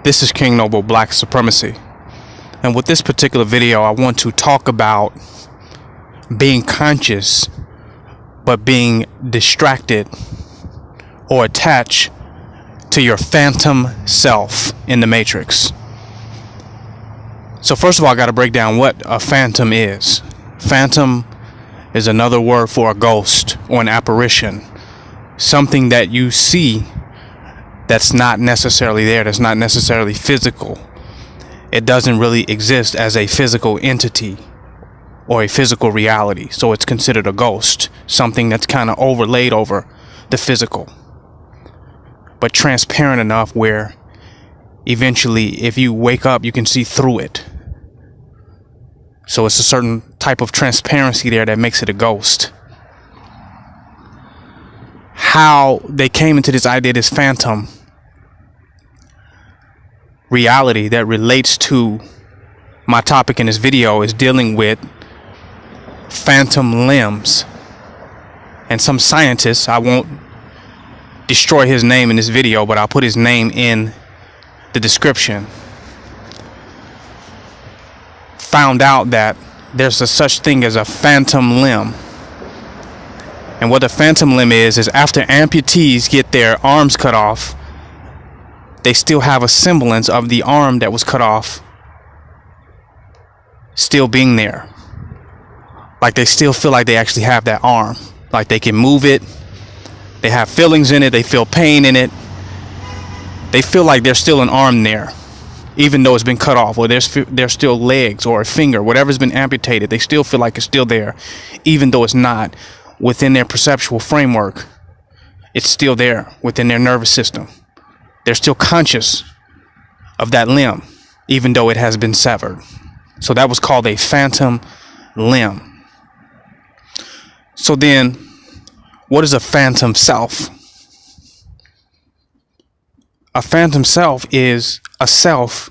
This is King Noble Black Supremacy, and with this particular video I want to talk about being conscious but being distracted or attached to your phantom self in the Matrix. So first of all, I got to break down what a phantom is. Phantom is another word for a ghost or an apparition, something that you see that's not necessarily there, that's not necessarily physical. It doesn't really exist as a physical entity or a physical reality, so it's considered a ghost, something that's kind of overlaid over the physical, but transparent enough where eventually if you wake up you can see through it. So it's a certain type of transparency there that makes it a ghost. How they came into this idea, this phantom reality that relates to my topic in this video, is dealing with phantom limbs. And some scientists, I won't destroy his name in this video, but I'll put his name in the description, found out that there's a such thing as a phantom limb. And what a phantom limb is after amputees get their arms cut off, they still have a semblance of the arm that was cut off still being there. Like they still feel like they actually have that arm, like they can move it, they have feelings in it, they feel pain in it, they feel like there's still an arm there even though it's been cut off, or there's still legs or a finger, whatever's been amputated. They still feel like it's still there even though it's not. Within their perceptual framework, it's still there. Within their nervous system, they're still conscious of that limb even though it has been severed. So that was called a phantom limb. So then, what is a phantom self? A phantom self is a self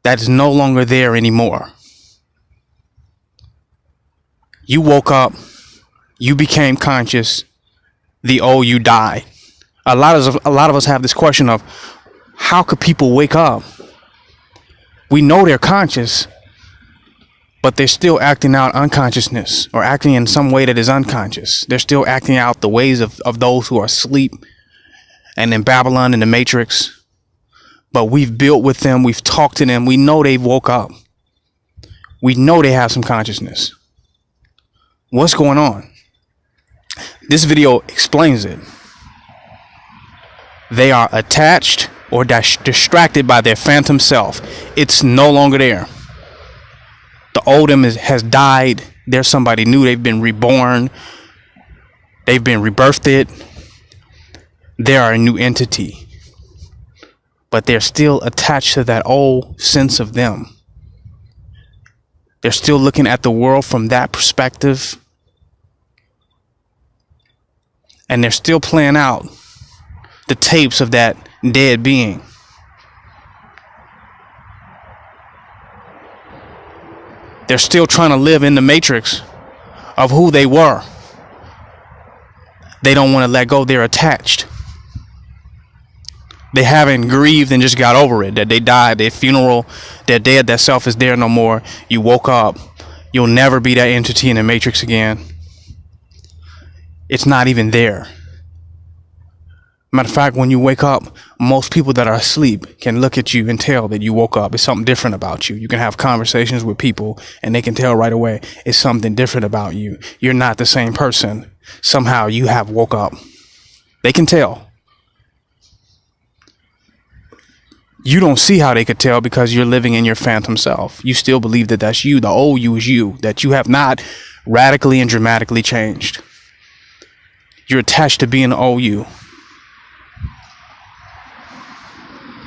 that is no longer there anymore. You woke up, you became conscious, the old you died. A lot of us have this question of, how could people wake up? We know they're conscious, but they're still acting out unconsciousness, or acting in some way that is unconscious. They're still acting out the ways of those who are asleep and in Babylon, in the Matrix. But we've built with them, we've talked to them, we know they've woke up. We know they have some consciousness. What's going on? This video explains it. They are attached or distracted by their phantom self. It's no longer there. The old them has died. There's somebody new. They've been reborn. They've been rebirthed. They are a new entity. But they're still attached to that old sense of them. They're still looking at the world from that perspective. And they're still playing out the tapes of that dead being. They're still trying to live in the matrix of who they were. They don't want to let go. They're attached. They haven't grieved and just got over it, that they died, their funeral, they're dead, that self is there no more. You woke up. You'll never be that entity in the matrix again. It's not even there. Matter of fact, when you wake up, most people that are asleep can look at you and tell that you woke up. It's something different about you. You can have conversations with people and they can tell right away it's something different about you. You're not the same person. Somehow you have woke up. They can tell. You don't see how they could tell because you're living in your phantom self. You still believe that that's you. The old you is you, that you have not radically and dramatically changed. You're attached to being the old you.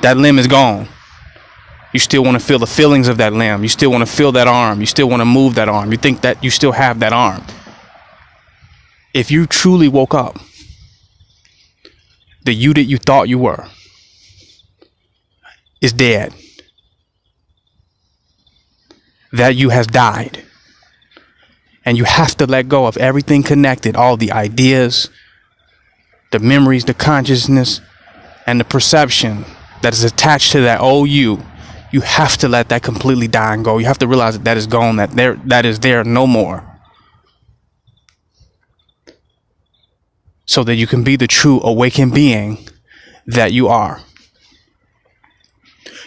That limb is gone. You still want to feel the feelings of that limb. You still want to feel that arm. You still want to move that arm. You think that you still have that arm. If you truly woke up, the you that you thought you were is dead. That you has died. And you have to let go of everything connected, all the ideas, the memories, the consciousness, and the perception that is attached to that old you, you have to let that completely die and go. You have to realize that that is gone, that is there no more. So that you can be the true awakened being that you are.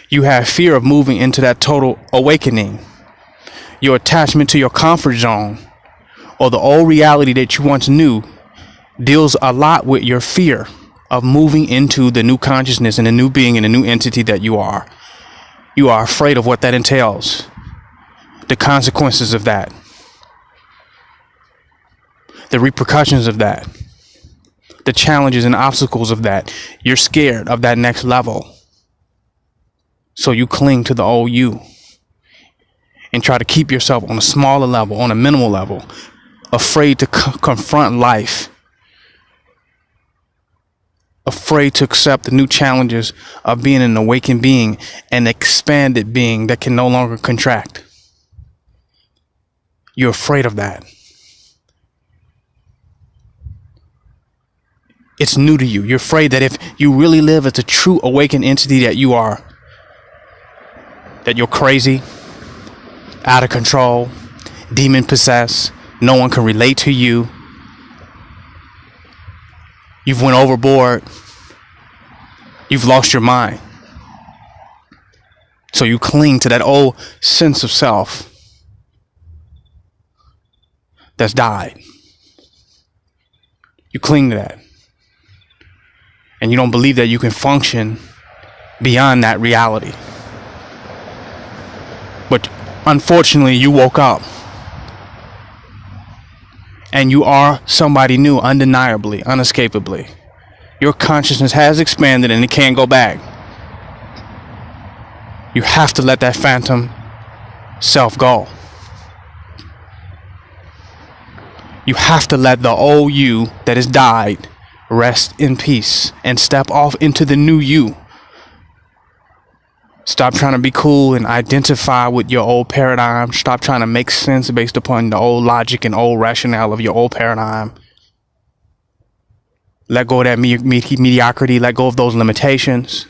You have fear of moving into that total awakening. Your attachment to your comfort zone or the old reality that you once knew deals a lot with your fear of moving into the new consciousness and the new being and the new entity that you are. You are afraid of what that entails, the consequences of that, the repercussions of that, the challenges and obstacles of that. You're scared of that next level. So you cling to the old you and try to keep yourself on a smaller level, on a minimal level, afraid to confront life, afraid to accept the new challenges of being an awakened being, an expanded being that can no longer contract. You're afraid of that. It's new to you. You're afraid that if you really live as a true awakened entity that you are, that you're crazy, out of control, demon possessed, no one can relate to you, you've went overboard, you've lost your mind. So you cling to that old sense of self that's died. You cling to that. And you don't believe that you can function beyond that reality. But unfortunately, you woke up. And you are somebody new, undeniably, unescapably. Your consciousness has expanded and it can't go back. You have to let that phantom self go. You have to let the old you that has died rest in peace and step off into the new you. Stop trying to be cool and identify with your old paradigm. Stop trying to make sense based upon the old logic and old rationale of your old paradigm. Let go of that mediocrity. Let go of those limitations.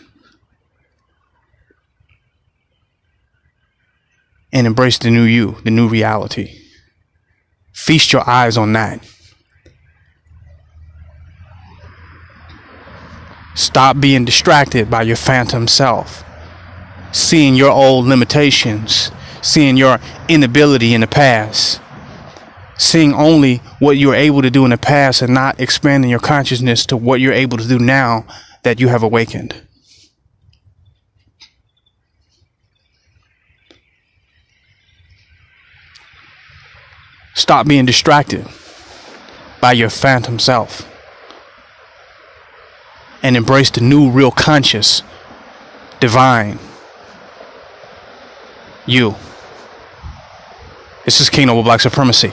And embrace the new you, the new reality. Feast your eyes on that. Stop being distracted by your phantom self. Seeing your old limitations. Seeing your inability in the past. Seeing only what you were able to do in the past and not expanding your consciousness to what you're able to do now that you have awakened. Stop being distracted by your phantom self. And embrace the new, real, conscious, divine you. This is King Noble Black Supremacy.